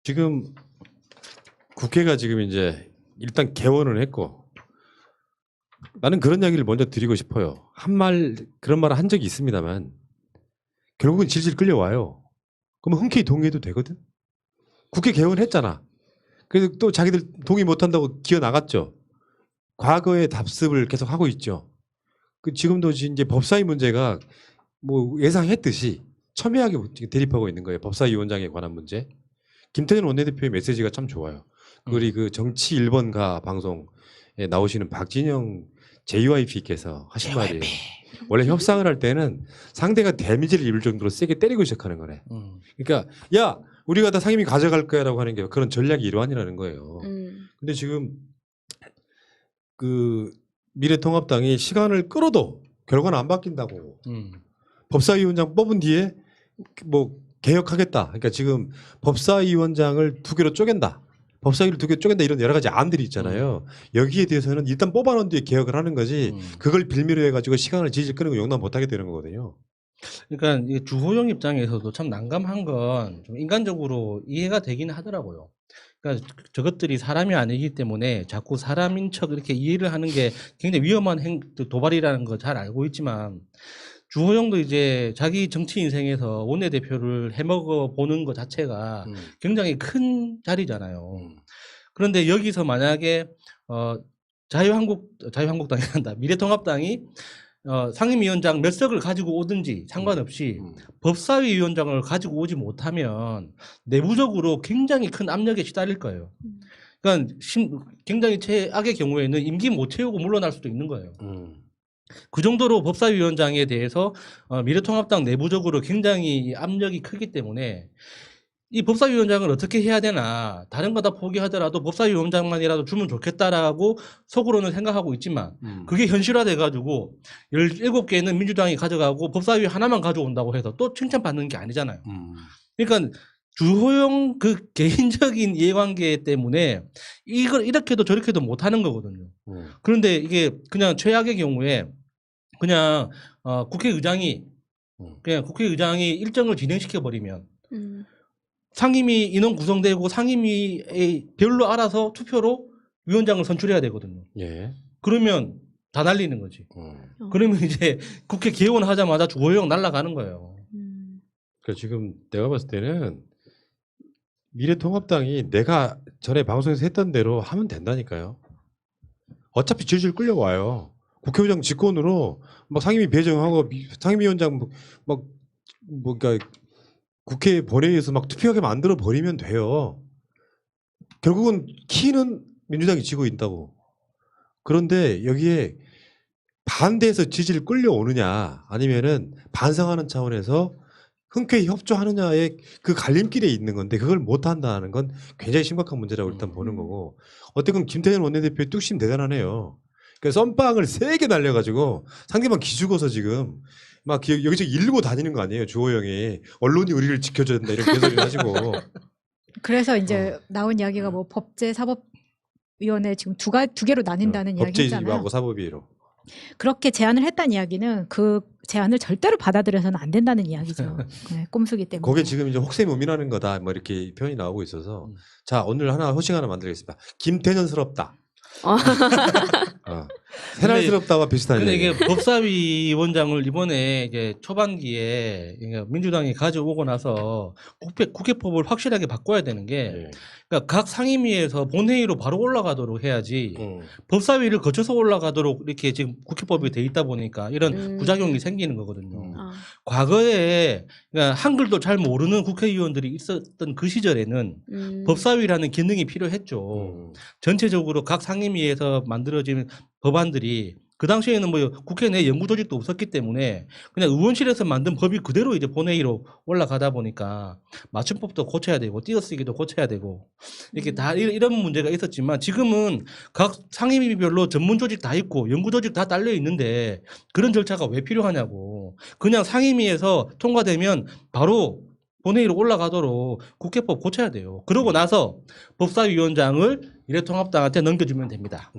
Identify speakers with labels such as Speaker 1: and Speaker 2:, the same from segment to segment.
Speaker 1: 지금 국회가 지금 이제 일단 개원을 했고 나는 그런 이야기를 먼저 드리고 싶어요. 그런 말을 한 적이 있습니다만 결국은 질질 끌려와요. 그러면 흔쾌히 동의해도 되거든. 국회 개원했잖아. 그래서 또 자기들 동의 못한다고 기어 나갔죠. 과거의 답습을 계속 하고 있죠. 그 지금도 이제 법사위 문제가 뭐 예상했듯이 첨예하게 대립하고 있는 거예요. 법사위원장에 관한 문제. 김태년 원내대표의 메시지가 참 좋아요. 우리 그 정치 1번가 방송에 나오시는 박진영 JYP께서 하신 말이에요. 원래 협상을 할 때는 상대가 데미지를 입을 정도로 세게 때리고 시작하는 거네. 그러니까 야 우리가 다 상임위 가져갈 거야라고 하는 게 그런 전략이 일환이라는 거예요. 근데 지금 그 미래통합당이 시간을 끌어도 결과는 안 바뀐다고. 법사위원장 뽑은 뒤에 뭐 개혁하겠다. 그러니까 지금 법사위원장을 2개로 쪼갠다. 법사위를 2개 쪼갠다 이런 여러 가지 안들이 있잖아요. 여기에 대해서는 일단 뽑아놓은 뒤에 개혁을 하는 거지 그걸 빌미로 해가지고 시간을 질질 끄는 거 용납 못하게 되는 거거든요.
Speaker 2: 그러니까 이게 주호영 입장에서도 참 난감한 건 좀 인간적으로 이해가 되긴 하더라고요. 그러니까 저것들이 사람이 아니기 때문에 자꾸 사람인 척 이렇게 이해를 하는 게 굉장히 위험한 도발이라는 거 잘 알고 있지만 주호영도 이제 자기 정치 인생에서 원내대표를 해먹어 보는 것 자체가 굉장히 큰 자리잖아요. 그런데 여기서 만약에 자유한국당이 한다. 미래통합당이 상임위원장 몇 석을 가지고 오든지 상관없이 법사위 위원장을 가지고 오지 못하면 내부적으로 굉장히 큰 압력에 시달릴 거예요. 그러니까 굉장히 최악의 경우에는 임기 못 채우고 물러날 수도 있는 거예요. 그 정도로 법사위원장에 대해서 미래통합당 내부적으로 굉장히 압력이 크기 때문에 이 법사위원장을 어떻게 해야 되나 다른 거 다 포기하더라도 법사위원장만이라도 주면 좋겠다라고 속으로는 생각하고 있지만 그게 현실화돼 가지고 17개는 민주당이 가져가고 법사위 하나만 가져온다고 해서 또 칭찬받는 게 아니잖아요. 그러니까 주호영 그 개인적인 이해관계 때문에 이걸 이렇게도 저렇게도 못하는 거거든요. 그런데 이게 그냥 최악의 경우에 그냥 국회의장이 일정을 진행시켜 버리면 상임위 인원 구성되고 상임위에 별로 알아서 투표로 위원장을 선출해야 되거든요.
Speaker 1: 예.
Speaker 2: 그러면 다 날리는 거지. 그러면 이제 국회 개원하자마자 주호영 날아가는 거예요.
Speaker 1: 그러니까 지금 내가 봤을 때는 미래통합당이 내가 전에 방송에서 했던 대로 하면 된다니까요. 어차피 질질 끌려와요. 국회의장 직권으로 막 상임위 배정하고 상임위원장 그러니까 국회 본회의에서 막 투표하게 만들어 버리면 돼요. 결국은 키는 민주당이 지고 있다고. 그런데 여기에 반대해서 지지를 끌려오느냐 아니면은 반성하는 차원에서 흔쾌히 협조하느냐의 그 갈림길에 있는 건데 그걸 못한다는 건 굉장히 심각한 문제라고 일단 보는 거고 어쨌든 김태년 원내대표의 뚝심 대단하네요. 그러니까 썬빵을 세게 날려가지고 상대방 기죽어서 지금 막 여기저기 일고 다니는 거 아니에요. 주호영이 언론이 우리를 지켜줘야 된다 이런 개소리를 하시고
Speaker 3: 그래서 이제 나온 이야기가 뭐 법제 사법위원회 지금 두 개로 나뉜다는 이야기 했잖아요.
Speaker 1: 법제위하고 사법위로
Speaker 3: 그렇게 제안을 했다는 이야기는 그 제안을 절대로 받아들여서는 안 된다는 이야기죠. 네, 꼼수기 때문에.
Speaker 1: 거기에 지금 이제 혹세 무민하는 거다 뭐 이렇게 표현이 나오고 있어서 자 오늘 호칭 하나 만들겠습니다. 김태년스럽다. 새날스럽다와 비슷한.
Speaker 2: 근데 이게 법사위 원장을 이번에 이제 초반기에 민주당이 가져오고 나서 국회법을 확실하게 바꿔야 되는 게 그러니까 각 상임위에서 본회의로 바로 올라가도록 해야지 법사위를 거쳐서 올라가도록 이렇게 지금 국회법이 돼 있다 보니까 이런 부작용이 생기는 거거든요. 과거에 그러니까 한글도 잘 모르는 국회의원들이 있었던 그 시절에는 법사위라는 기능이 필요했죠. 전체적으로 각 상임위에서 만들어진 법안들이 그 당시에는 뭐 국회 내 연구 조직도 없었기 때문에 그냥 의원실에서 만든 법이 그대로 이제 본회의로 올라가다 보니까 맞춤법도 고쳐야 되고 띄어쓰기도 고쳐야 되고 이렇게 다 이런 문제가 있었지만 지금은 각 상임위별로 전문 조직 다 있고 연구 조직 다 딸려 있는데 그런 절차가 왜 필요하냐고. 그냥 상임위에서 통과되면 바로 본회의로 올라가도록 국회법 고쳐야 돼요. 그러고 나서 법사위원장을 미래통합당한테 넘겨주면 됩니다.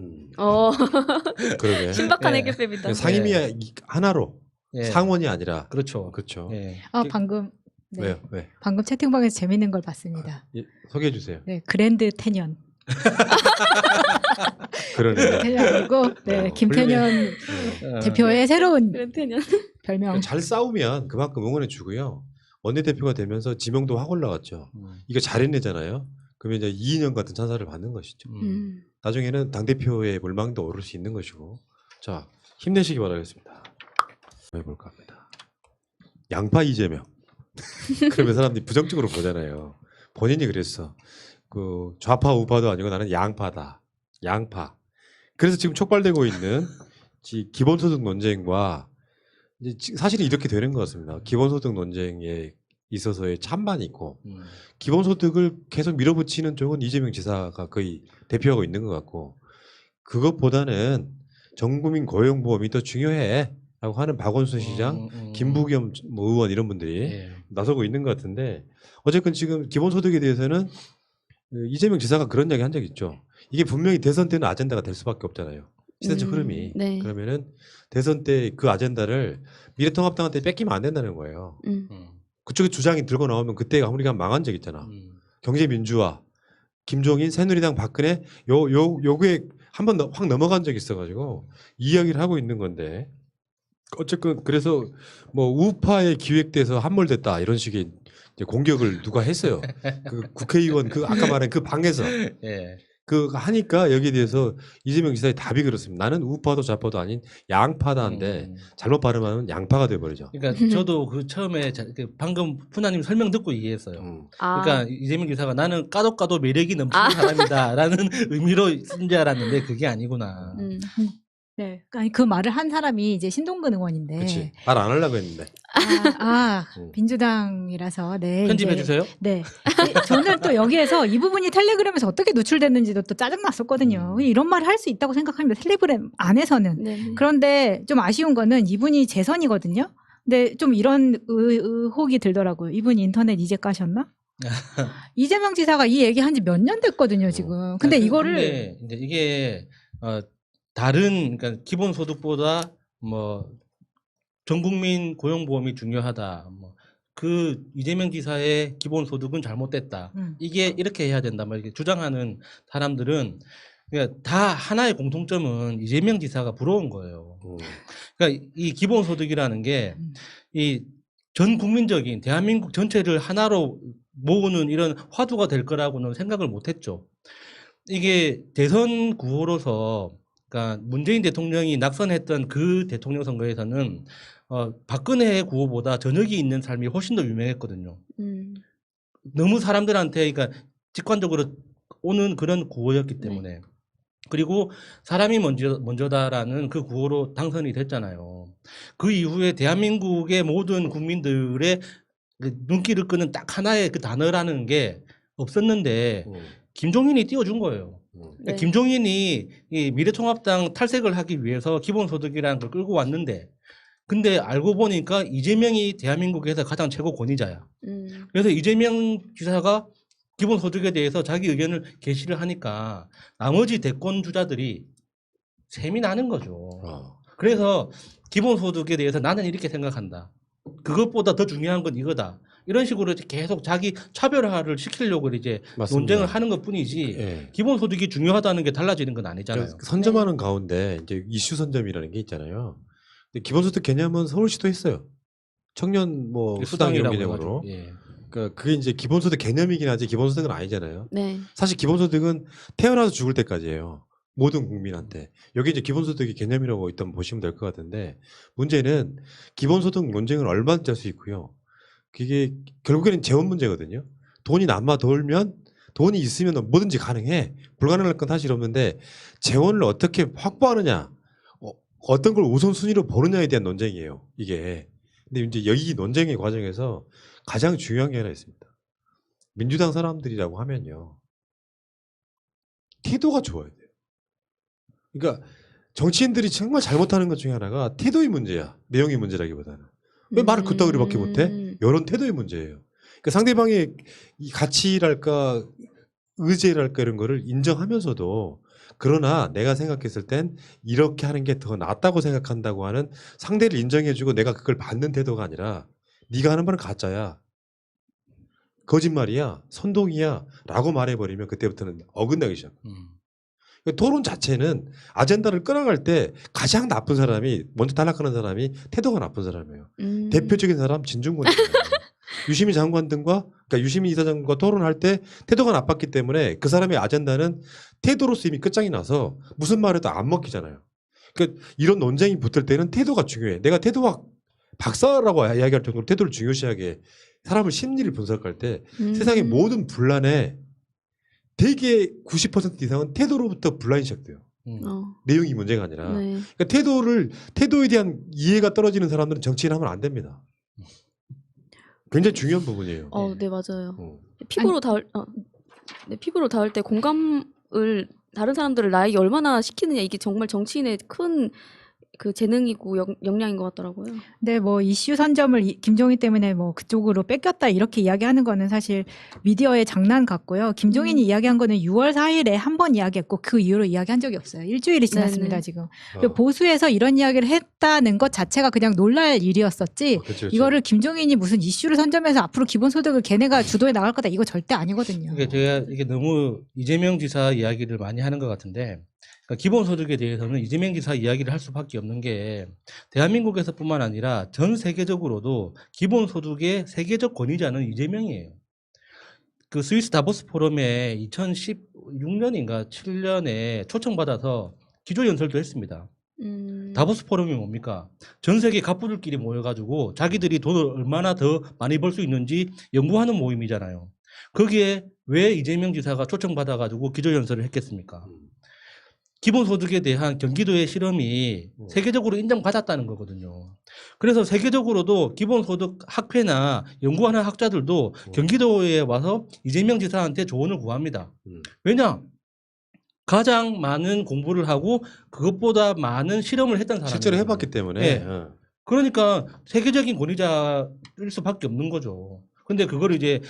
Speaker 1: 그러게.
Speaker 4: 신박한
Speaker 2: 예.
Speaker 4: 해결법이다.
Speaker 1: 상임위 하나로
Speaker 2: 예.
Speaker 1: 상원이 아니라.
Speaker 2: 그렇죠.
Speaker 1: 그렇죠.
Speaker 2: 예.
Speaker 3: 방금 네.
Speaker 1: 왜요? 왜?
Speaker 3: 방금 채팅방에서 재밌는 걸 봤습니다.
Speaker 1: 예, 소개해 주세요.
Speaker 3: 네, 그랜드 태년.
Speaker 1: 그러네.
Speaker 3: 태년이고, 네,
Speaker 1: 어,
Speaker 3: 김태년
Speaker 2: 어,
Speaker 3: 대표의 새로운
Speaker 4: 그렇다면
Speaker 3: 별명.
Speaker 1: 잘 싸우면 그만큼 응원해 주고요. 원내대표가 되면서 지명도 확 올라갔죠. 이거 잘해내잖아요. 그러면 이제 이인영 같은 찬사를 받는 것이죠. 나중에는 당대표의 물망도 오를 수 있는 것이고. 자, 힘내시기 바라겠습니다. 해볼까 합니다. 양파 이재명. 그러면 사람들이 부정적으로 보잖아요. 본인이 그랬어. 그 좌파 우파도 아니고 나는 양파다. 양파. 그래서 지금 촉발되고 있는 기본소득 논쟁과 이제 사실은 이렇게 되는 것 같습니다. 기본소득 논쟁에 있어서의 찬반이 있고 기본소득을 계속 밀어붙이는 쪽은 이재명 지사가 거의 대표하고 있는 것 같고 그것보다는 전국민 고용보험이 더 중요해라고 하는 박원순 시장, 김부겸 뭐 의원 이런 분들이
Speaker 2: 예.
Speaker 1: 나서고 있는 것 같은데 어쨌건 지금 기본소득에 대해서는 이재명 지사가 그런 이야기 한 적 있죠. 이게 분명히 대선 때는 아젠다가 될 수밖에 없잖아요. 시대적 흐름이.
Speaker 4: 네.
Speaker 1: 그러면은 대선 때 그 아젠다를 미래통합당한테 뺏기면 안 된다는 거예요. 그쪽에 주장이 들고 나오면 그때 아무리가 망한 적 있잖아. 경제민주화, 김종인, 새누리당, 박근혜 요게 한번 확 넘어간 적이 있어가지고 이 이야기를 하고 있는 건데 어쨌건 그래서 뭐 우파에 기획돼서 함몰됐다 이런 식의 이제 공격을 누가 했어요. 그 국회의원 그 아까 말한 그 방에서
Speaker 2: 예.
Speaker 1: 그 하니까 여기에 대해서 이재명 지사의 답이 그렇습니다. 나는 우파도 좌파도 아닌 양파다인데 잘못 발음하면 양파가 돼버리죠.
Speaker 2: 그러니까 저도 그 처음에 방금 푸나님 설명 듣고 이해했어요. 그러니까 이재명 기사가 나는 까도 매력이 넘치는 사람이다라는 의미로 쓴 줄 알았는데 그게 아니구나.
Speaker 3: 네, 아니 그 말을 한 사람이 이제 신동근 의원인데.
Speaker 1: 그렇지. 말 안 하려고 했는데.
Speaker 3: 민주당이라서 네.
Speaker 2: 편집해
Speaker 3: 이제,
Speaker 2: 주세요.
Speaker 3: 네. 저는 또 여기에서 이 부분이 텔레그램에서 어떻게 노출됐는지도 또 짜증났었거든요. 이런 말을 할 수 있다고 생각합니다. 텔레그램 안에서는.
Speaker 4: 네.
Speaker 3: 그런데 좀 아쉬운 거는 이분이 재선이거든요. 근데 좀 이런 의혹이 들더라고요. 이분이 인터넷 이제 까셨나? 이재명 지사가 이 얘기 한 지 몇 년 됐거든요, 지금. 근데 이거를
Speaker 2: 근데 이제 이게 다른 그러니까 기본소득보다 뭐 전국민 고용보험이 중요하다. 뭐 그 이재명 지사의 기본소득은 잘못됐다. 이게 이렇게 해야 된다. 뭐 이렇게 주장하는 사람들은 그러니까 다 하나의 공통점은 이재명 지사가 부러운 거예요. 그러니까 이 기본소득이라는 게 이 전 국민적인 대한민국 전체를 하나로 모으는 이런 화두가 될 거라고는 생각을 못했죠. 이게 대선 구호로서 그러니까 문재인 대통령이 낙선했던 그 대통령 선거에서는 박근혜의 구호보다 저녁이 있는 삶이 훨씬 더 유명했거든요. 너무 사람들한테 그러니까 직관적으로 오는 그런 구호였기 때문에. 그리고 사람이 먼저다라는 그 구호로 당선이 됐잖아요. 그 이후에 대한민국의 모든 국민들의 눈길을 끄는 딱 하나의 그 단어라는 게 없었는데 김종인이 띄워준 거예요.
Speaker 4: 네.
Speaker 2: 김종인이 이 미래통합당 탈색을 하기 위해서 기본소득이라는 걸 끌고 왔는데 근데 알고 보니까 이재명이 대한민국에서 가장 최고 권위자야. 그래서 이재명 지사가 기본소득에 대해서 자기 의견을 게시를 하니까 나머지 대권 주자들이 셈이 나는 거죠. 그래서 기본소득에 대해서 나는 이렇게 생각한다. 그것보다 더 중요한 건 이거다. 이런 식으로 계속 자기 차별화를 시키려고 이제
Speaker 1: 맞습니다.
Speaker 2: 논쟁을 하는 것뿐이지
Speaker 1: 예.
Speaker 2: 기본소득이 중요하다는 게 달라지는 건 아니잖아요.
Speaker 1: 선점하는 가운데 이제 이슈 선점이라는 게 있잖아요. 근데 기본소득 개념은 서울시도 했어요. 청년 뭐 수당 이용 개념으로.
Speaker 2: 예.
Speaker 1: 그러니까 그게 이제 기본소득 개념이긴 하지 기본소득은 아니잖아요.
Speaker 4: 네.
Speaker 1: 사실 기본소득은 태어나서 죽을 때까지예요. 모든 국민한테. 여기 이제 기본소득이 개념이라고 일단 보시면 될 것 같은데 문제는 기본소득 논쟁을 얼마든지 할 수 있고요. 그게 결국에는 재원 문제거든요. 돈이 남아 돌면 돈이 있으면 뭐든지 가능해. 불가능할 건 사실 없는데 재원을 어떻게 확보하느냐 어떤 걸 우선순위로 보느냐에 대한 논쟁이에요. 이게. 근데 이제 여기 논쟁의 과정에서 가장 중요한 게 하나 있습니다. 민주당 사람들이라고 하면요. 태도가 좋아야 돼요. 그러니까 정치인들이 정말 잘못하는 것 중에 하나가 태도의 문제야. 내용의 문제라기보다는. 왜 말을 그따구리밖에 못해? 이런 태도의 문제예요. 그러니까 상대방의 이 가치랄까 의제랄까 이런 거를 인정하면서도 그러나 내가 생각했을 땐 이렇게 하는 게 더 낫다고 생각한다고 하는 상대를 인정해주고 내가 그걸 받는 태도가 아니라 네가 하는 말은 가짜야. 거짓말이야, 선동이야 라고 말해버리면 그때부터는 어긋나기 시작. 그러니까 토론 자체는 아젠다를 끌어갈 때 가장 나쁜 사람이 먼저 탈락하는 사람이 태도가 나쁜 사람이에요. 대표적인 사람 진중권이에요. 유시민 장관 등과 그러니까 유시민 이사장과 토론할 때 태도가 나빴기 때문에 그 사람의 아젠다는 태도로서 이미 끝장이 나서 무슨 말해도 안 먹히잖아요. 그러니까 이런 논쟁이 붙을 때는 태도가 중요해. 내가 태도가 박사라고 이야기할 정도로 태도를 중요시하게 사람을 심리를 분석할 때 세상의 모든 분란에 대개 90% 이상은 태도로부터 분란이 시작돼요. 내용이 문제가 아니라.
Speaker 4: 네.
Speaker 1: 그러니까 태도에 대한 이해가 떨어지는 사람들은 정치인 하면 안 됩니다. 굉장히 중요한 부분이에요.
Speaker 4: 네, 맞아요. 피부로 닿을 때 공감을 다른 사람들을 나에게 얼마나 시키느냐 이게 정말 정치인의 큰 그 재능이고 역량인 것 같더라고요.
Speaker 3: 네, 뭐 이슈 선점을 김종인 때문에 뭐 그쪽으로 뺏겼다 이렇게 이야기하는 거는 사실 미디어의 장난 같고요. 김종인이 이야기한 거는 6월 4일에 한 번 이야기했고 그 이후로 이야기한 적이 없어요. 일주일이 지났습니다.
Speaker 4: 네네.
Speaker 3: 지금. 그리고 보수에서 이런 이야기를 했다는 것 자체가 그냥 놀랄 일이었었지.
Speaker 1: 그렇죠.
Speaker 3: 이거를 김종인이 무슨 이슈를 선점해서 앞으로 기본소득을 걔네가 주도해 나갈 거다 이거 절대 아니거든요.
Speaker 2: 그러니까 제가 이게 너무 이재명 지사 이야기를 많이 하는 것 같은데 그러니까 기본소득에 대해서는 이재명 지사 이야기를 할 수밖에 없는 게 대한민국에서뿐만 아니라 전 세계적으로도 기본소득의 세계적 권위자는 이재명이에요. 그 스위스 다보스 포럼에 2016년인가 7년에 초청받아서 기조연설도 했습니다. 다보스 포럼이 뭡니까? 전 세계 갑부들끼리 모여가지고 자기들이 돈을 얼마나 더 많이 벌 수 있는지 연구하는 모임이잖아요. 거기에 왜 이재명 지사가 초청받아가지고 기조연설을 했겠습니까? 기본소득에 대한 경기도의 실험이 세계적으로 인정받았다는 거거든요. 그래서 세계적으로도 기본소득 학회나 연구하는 학자들도 경기도에 와서 이재명 지사한테 조언을 구합니다. 왜냐? 가장 많은 공부를 하고 그것보다 많은 실험을 했던 사람이에요.
Speaker 1: 실제로 해봤기 때문에.
Speaker 2: 네. 그러니까 세계적인 권위자일 수밖에 없는 거죠. 근데 그걸 이제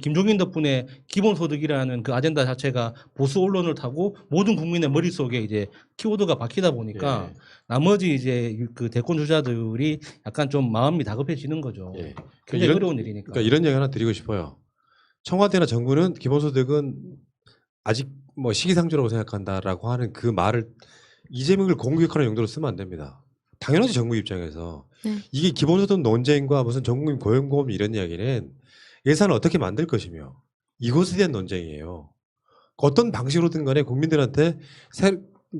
Speaker 2: 김종인 덕분에 기본소득이라는 그 아젠다 자체가 보수 언론을 타고 모든 국민의 머릿속에 이제 키워드가 박히다 보니까 나머지 이제 그 대권 주자들이 약간 좀 마음이 다급해지는 거죠. 굉장히 어려운 일이니까.
Speaker 1: 그러니까 이런 얘기 하나 드리고 싶어요. 청와대나 정부는 기본소득은 아직 뭐 시기상조라고 생각한다라고 하는 그 말을 이재명을 공격하는 용도로 쓰면 안 됩니다. 당연하지 정부 입장에서. 이게 기본소득 논쟁과 무슨 전국민 고용보험 이런 이야기는 예산을 어떻게 만들 것이며 이것에 대한 논쟁이에요. 어떤 방식으로든 간에 국민들한테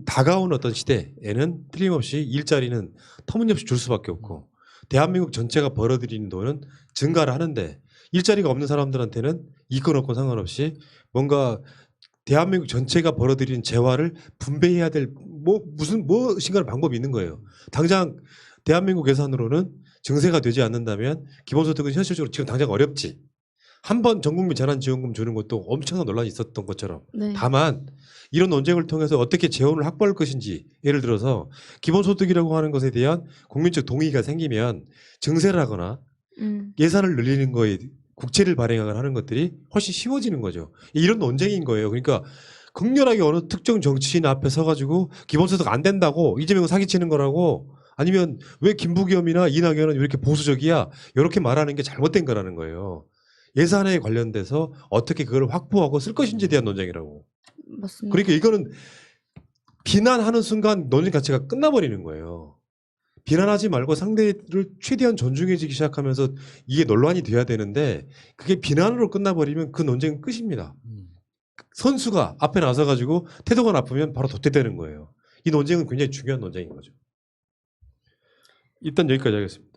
Speaker 1: 다가온 어떤 시대에는 틀림없이 일자리는 터무니없이 줄 수밖에 없고 대한민국 전체가 벌어들이는 돈은 증가를 하는데 일자리가 없는 사람들한테는 있건 없건 상관없이 뭔가 대한민국 전체가 벌어들이는 재화를 분배해야 될 무엇인가 방법이 있는 거예요. 당장 대한민국 예산으로는 증세가 되지 않는다면 기본소득은 현실적으로 지금 당장 어렵지. 한번 전국민 재난지원금 주는 것도 엄청난 논란이 있었던 것처럼.
Speaker 4: 네.
Speaker 1: 다만 이런 논쟁을 통해서 어떻게 재원을 확보할 것인지 예를 들어서 기본소득이라고 하는 것에 대한 국민적 동의가 생기면 증세를 하거나 예산을 늘리는 거에 국채를 발행하거나 하는 것들이 훨씬 쉬워지는 거죠. 이런 논쟁인 거예요. 그러니까 극렬하게 어느 특정 정치인 앞에 서가지고 기본소득 안 된다고 이재명은 사기치는 거라고 아니면 왜 김부겸이나 이낙연은 이렇게 보수적이야 이렇게 말하는 게 잘못된 거라는 거예요. 예산에 관련돼서 어떻게 그걸 확보하고 쓸 것인지에 대한 논쟁이라고.
Speaker 4: 맞습니다.
Speaker 1: 그러니까 이거는 비난하는 순간 논쟁 자체가 끝나버리는 거예요. 비난하지 말고 상대를 최대한 존중해주기 시작하면서 이게 논란이 돼야 되는데 그게 비난으로 끝나버리면 그 논쟁은 끝입니다. 선수가 앞에 나서가지고 태도가 나쁘면 바로 도태되는 거예요. 이 논쟁은 굉장히 중요한 논쟁인 거죠. 일단 여기까지 하겠습니다.